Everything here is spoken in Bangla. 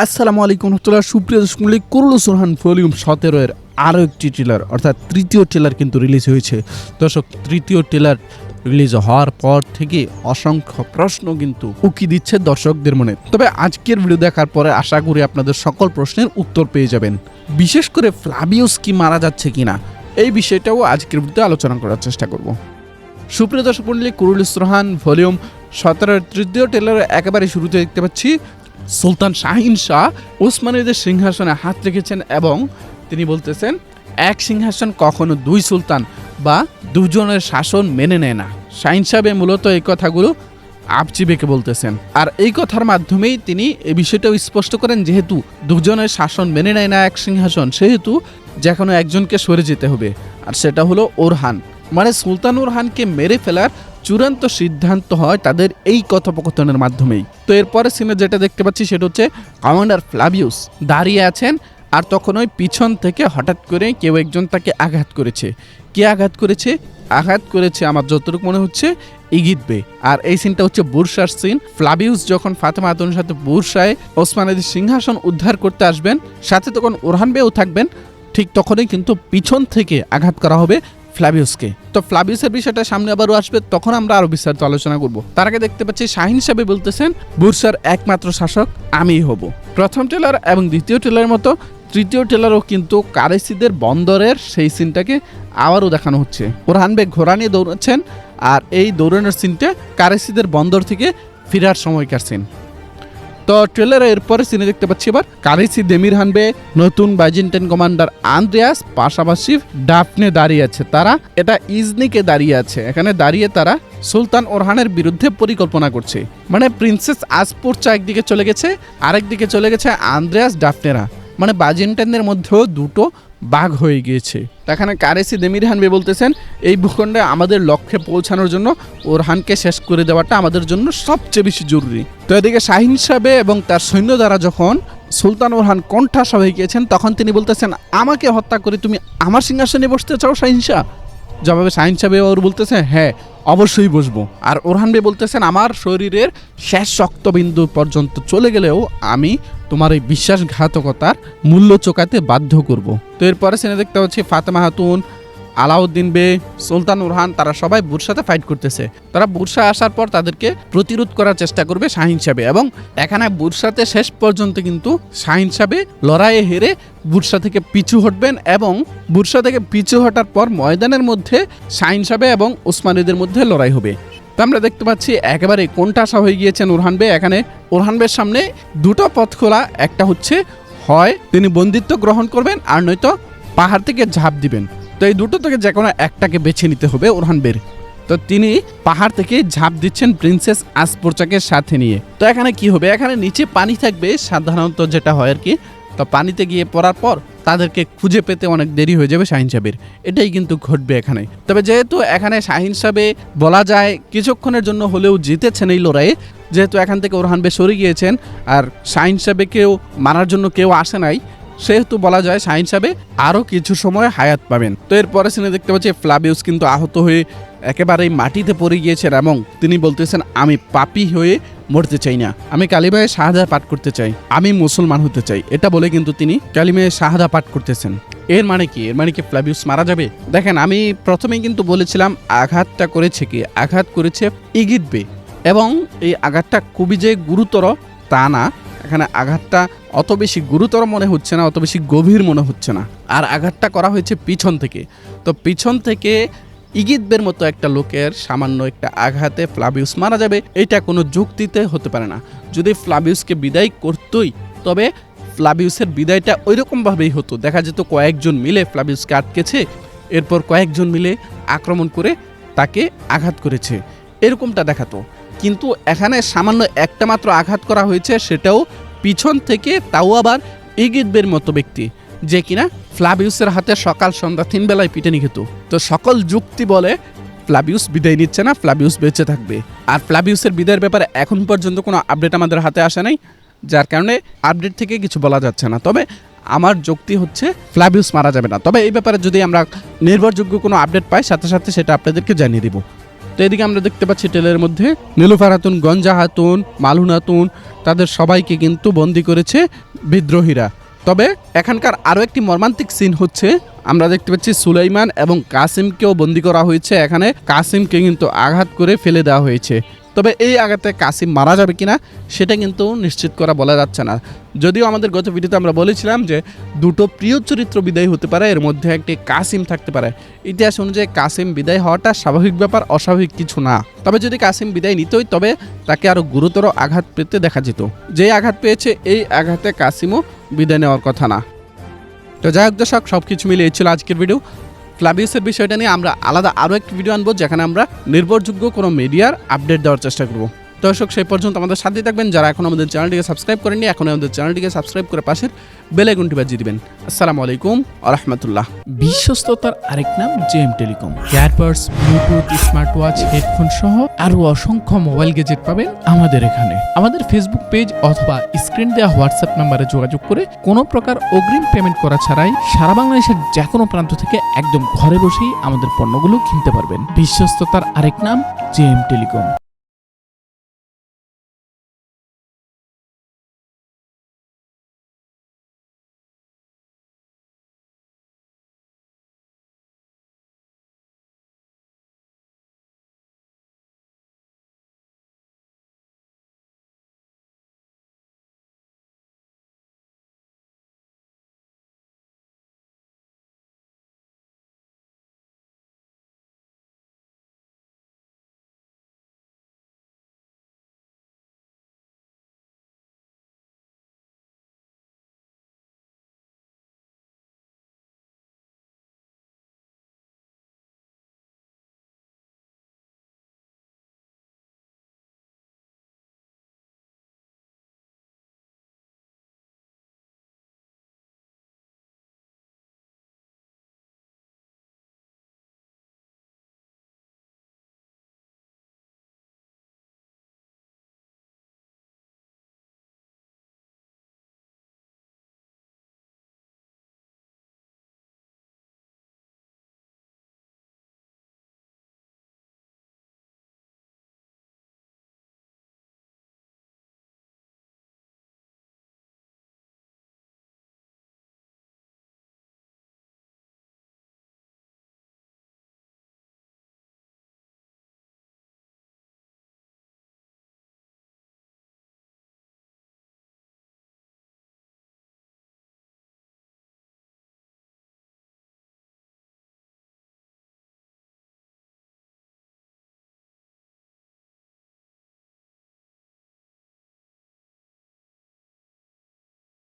আসসালামু আলাইকুম রহমতুল্লাহ। সুপ্রিয় দর্শক মণ্ডলী, কুরুলুস রোহান ভলিউম 17 এর আরও একটি ট্রেলার অর্থাৎ তৃতীয় ট্রেলার কিন্তু রিলিজ হয়েছে। দর্শক, তৃতীয় ট্রেলার রিলিজ হওয়ার পর থেকে অসংখ্য প্রশ্ন কিন্তু উকি দিচ্ছে দর্শকদের মনে। তবে আজকের ভিডিও দেখার পরে আশা করি আপনাদের সকল প্রশ্নের উত্তর পেয়ে যাবেন। বিশেষ করে ফ্লাভিয়াস কি মারা যাচ্ছে কিনা এই বিষয়টাও আজকের ভিডিওতে আলোচনা করার চেষ্টা করব। সুপ্রিয় দর্শক মণ্ডলী, কুরুলুস রোহান ভলিউম 17 এর তৃতীয় ট্রেলারে একেবারে শুরুতে দেখতে পাচ্ছি সুলতান শাহিন শাহ ওসমানীদের সিংহাসনে হাত রেখেছেন এবং তিনি বলতেছেন এক সিংহাসন কখনো দুই সুলতান বা দুজনের শাসন মেনে নেয় না। শাহিন সাহেব মূলত এই কথাগুলো আবচিবেকে বলতেছেন, আর এই কথার মাধ্যমেই তিনি এই বিষয়টাও স্পষ্ট করেন যেহেতু দুজনের শাসন মেনে নেয় না এক সিংহাসন, সেহেতু যে কোনো একজনকে সরে যেতে হবে, আর সেটা হলো ওরহান। মানে সুলতান ওরহানকে মেরে ফেলার চূড়ান্ত সিদ্ধান্ত হয় তাদের এই কথোপকথনের মাধ্যমেই। তো এরপরে সিনে যেটা দেখতে পাচ্ছি সেটা হচ্ছে কমান্ডার ফ্লাভিয়াস দাঁড়িয়ে আছেন, আর তখন ওই পিছন থেকে হঠাৎ করে কেউ একজন তাকে আঘাত করেছে। কে আঘাত করেছে? আঘাত করেছে আমার যতটুকু মনে হচ্ছে ইগিত বে। আর এই সিনটা হচ্ছে বুরসার সিন। ফ্লাভিয়াস যখন ফাতেমা খাতুনের সাথে বুরসায় ওসমানীদের সিংহাসন উদ্ধার করতে আসবেন, সাথে তখন ওরহান বেও থাকবেন, ঠিক তখনই কিন্তু পিছন থেকে আঘাত করা হবে ফ্লাভিয়াসকে। তো ফ্লাভিয়াসের বিষয়টা সামনে আবারও আসবে, তখন আমরা আরো বিস্তারিত আলোচনা করব। তার আগে দেখতে পাচ্ছি শাহিন সাহেব বলতেছেন বুরসার একমাত্র শাসক আমিই হব। প্রথম ট্রেলার এবং দ্বিতীয় ট্রেলারের মতো তৃতীয় ট্রেলারও কিন্তু কারেসিদের বন্দরের সেই সিনটাকে আবারও দেখানো হচ্ছে। ওরহান বেগ ঘোড়া নিয়ে দৌড়াচ্ছেন, আর এই দৌড়ানোর সিনটা কারেসিদের বন্দর থেকে ফেরার সময়কার সিন। তো ট্রেলারে এরপরে সিনে দেখতে পাচ্ছি এবার কারেসি দেমিরহানবে নতুন বাইজেন্টাইন কমান্ডার আন্দ্রেয়াস, পাশাপাশি ডাফনে দাঁড়িয়ে আছে, তারা এটা ইজনিকে দাঁড়িয়ে আছে। এখানে দাঁড়িয়ে তারা সুলতান ওরহানের বিরুদ্ধে পরিকল্পনা করছে। মানে প্রিন্সেস আসপুরচা একদিকে চলে গেছে, আরেকদিকে চলে গেছে আন্দ্রেয়াস ডাফনেরা। মানে বাইজেন্টাইনদের মধ্যেও দুটো বাঘ হয়ে গিয়েছে। এখানে কারেসি দেমিরহানবে বলতেছেন এই ভূখণ্ডে আমাদের লক্ষ্যে পৌঁছানোর জন্য ওরহানকে শেষ করে দেওয়াটা আমাদের জন্য সবচেয়ে বেশি জরুরি। তো এদিকে শাহিন সাহেব এবং তার সৈন্য দ্বারা যখন সুলতান ওরহান কণ্ঠাসা হয়ে গিয়েছেন, তখন তিনি বলতেছেন আমাকে হত্যা করে তুমি আমার সিংহাসনে বসতে চাও শাহিন শাহ? জবাবে শাহিন সাহেব ওর বলতেছে হ্যাঁ অবশ্যই বসবো। আর ওরহান বে বলতেছেন আমার শরীরের শেষ রক্তবিন্দু পর্যন্ত চলে গেলেও আমি তোমার এই বিশ্বাসঘাতকতার মূল্য চোকাতে বাধ্য করব। তো এরপরে সিনে দেখতে পাচ্ছি ফাতেমা খাতুন, আলাউদ্দিন বে, সুলতান ওরহান তারা সবাই বুরসাতে ফাইট করতেছে। তারা বুরসা আসার পর তাদেরকে প্রতিরোধ করার চেষ্টা করবে শাহিন সাহেব, এবং এখানে বুরসাতে শেষ পর্যন্ত কিন্তু শাহিন সাহেব লড়াইয়ে হেরে বুরসা থেকে পিছু হটবেন, এবং বুরসা থেকে পিছু হটার পর ময়দানের মধ্যে শাহিন সাহেব এবং ওসমানীদের মধ্যে লড়াই হবে। তো আমরা দেখতে পাচ্ছি একেবারে কোণঠাসা হয়ে গিয়েছেন ওরহান বে। এখানে ওরহান বের সামনে দুটো পথ খোলা, একটা হচ্ছে হয় তিনি বন্দিত্ব গ্রহণ করবেন, আর নয়তো পাহাড় থেকে ঝাঁপ দিবেন। তো এই দুটো থেকে যে কোনো একটাকে বেছে নিতে হবে ওরহান বের। তো তিনি পাহাড় থেকে ঝাঁপ দিচ্ছেন প্রিন্সেস আসপুরচাকে সাথে নিয়ে। তো এখানে কি হবে, এখানে নিচে পানি থাকবে সাধারণত যেটা হয় আর কি। তো পানিতে গিয়ে পড়ার পর তাদেরকে খুঁজে পেতে অনেক দেরি হয়ে যাবে শাহিন সাহেবের, এটাই কিন্তু ঘটবে এখানে। তবে যেহেতু এখানে শাহিন সাহেব বলা যায় কিছুক্ষণের জন্য হলেও জিতেছেন এই লড়াইয়ে, যেহেতু এখান থেকে ওরহান বে সরে গিয়েছেন আর শাহিন সাহেবকেও মারার জন্য কেউ আসে নাই, সেহেতু বলা যায় শাহিন সাহেব আরও কিছু সময় হায়াত পাবেন। তো এরপরে সিনে দেখতে পাচ্ছি ফ্লাভিয়াস কিন্তু আহত হয়ে একেবারেই মাটিতে পড়ে গিয়েছেন, এবং তিনি বলতেছেন আমি পাপী হয়ে মরতে চাই না, আমি কালিমায়ে শাহাদা পাঠ করতে চাই, আমি মুসলমান হতে চাই। এটা বলে কিন্তু তিনি কালিমায়ে শাহাদা পাঠ করতেছেন। এর মানে কি? এর মানে কি ফ্লাভিয়াস মারা যাবে? দেখেন, আমি প্রথমেই কিন্তু বলেছিলাম আঘাতটা করেছে কি, আঘাত করেছে ইগিত বে, এবং এই আঘাতটা খুবই যে গুরুতর তা না। এখানে আঘাতটা অত বেশি গুরুতর মনে হচ্ছে না, অত বেশি গভীর মনে হচ্ছে না। আর আঘাতটা করা হয়েছে পিছন থেকে। তো পিছন থেকে ইগিতবের মতো একটা লোকের সামান্য একটা আঘাতে ফ্লাভিয়াস মারা যাবে, এটা কোনো যুক্তিতে হতে পারে না। যদি ফ্লাভিয়াসকে বিদায় করতোই, তবে ফ্লাভিয়াসের বিদায়টা ওইরকমভাবেই হতো। দেখা যেত কয়েকজন মিলে ফ্লাভিয়াসকে আটকেছে, এরপর কয়েকজন মিলে আক্রমণ করে তাকে আঘাত করেছে, এরকমটা দেখাতো। কিন্তু এখানে সামান্য একটা মাত্র আঘাত করা হয়েছে, সেটাও পিছন থেকে, তাও আবার ইগিতবের মতো ব্যক্তি যে কিনা ফ্লাভিয়াসের হাতে সকাল সন্ধ্যা 3 বেলায় পিটানি খেত। তো সকল যুক্তি বলে ফ্লাভিয়াস বিদায় নিচ্ছে না, ফ্লাভিয়াস বেঁচে থাকবে। আর ফ্লাভিয়াসের বিদায়ের ব্যাপারে এখন পর্যন্ত কোনো আপডেট আমাদের হাতে আসে নাই, যার কারণে আপডেট থেকে কিছু বলা যাচ্ছে না। তবে আমার যুক্তি হচ্ছে ফ্লাভিয়াস মারা যাবে না। তবে এই ব্যাপারে যদি আমরা নির্ভরযোগ্য কোনো আপডেট পাই, সাথে সাথে সেটা আপনাদেরকে জানিয়ে দিব। তো এদিকে আমরা দেখতে পাচ্ছি টেলের মধ্যে নীলুফার হাতুন, গঞ্জা হাতুন, মালুন হাতুন, তাদের সবাইকে কিন্তু বন্দি করেছে বিদ্রোহীরা। তবে এখানকার আরও একটি মর্মান্তিক সিন হচ্ছে, আমরা দেখতে পাচ্ছি সুলাইমান এবং কাসিমকেও বন্দি করা হয়েছে। এখানে কাসিমকে কিন্তু আঘাত করে ফেলে দেওয়া হয়েছে। তবে এই আঘাতে কাসিম মারা যাবে কিনা সেটা কিন্তু নিশ্চিত করা বলা যাচ্ছে না। যদিও আমাদের গত ভিডিওতে আমরা বলেছিলাম যে দুটো প্রিয় চরিত্র বিদায় হতে পারে, এর মধ্যে একটি কাসিম থাকতে পারে। ইতিহাস অনুযায়ী কাসিম বিদায় হওয়াটা স্বাভাবিক ব্যাপার, অস্বাভাবিক কিছু না। তবে যদি কাসিম বিদায় নিতই তবে তাকে আরও গুরুতর আঘাত পেতে দেখা যেত। যেই আঘাত পেয়েছে এই আঘাতে কাসিমও বিদায় নেওয়ার কথা না। তো যাই হোক দর্শক, সব কিছু মিলে এই ছিল আজকের ভিডিও। ক্লাবিউসের বিষয়টা নিয়ে আমরা আলাদা আরও একটি ভিডিও আনবো, যেখানে আমরা নির্ভরযোগ্য কোনো মিডিয়ার আপডেট দেওয়ার চেষ্টা করব। দর্শক, সেই পর্যন্ত আমাদের সাথে থাকবেন। যারা এখন আমাদের চ্যানেলটিকে সাবস্ক্রাইব করেননি, এখন আমাদের চ্যানেলটিকে সাবস্ক্রাইব করে পাশের বেল আইকনটি বাজিয়ে দিবেন। আসসালামু আলাইকুম ওয়া রাহমাতুল্লাহ। বিশ্বস্ততার আরেক নাম JM telecom. Earbuds, Bluetooth, smart watch, headphone সহ আরো অসংখ্য মোবাইল গ্যাজেট পাবেন আমাদের এখানে। আমাদের ফেসবুক পেজ অথবা স্ক্রিন দেওয়া হোয়াটসঅ্যাপ নাম্বারে যোগাযোগ করে কোনো প্রকার অগ্রিম পেমেন্ট করা ছাড়াই সারা বাংলাদেশের যে কোনো প্রান্ত থেকে একদম ঘরে বসেই আমাদের পণ্যগুলো কিনতে পারবেন। বিশ্বস্ততার আরেক নাম জেএম টেলিকম।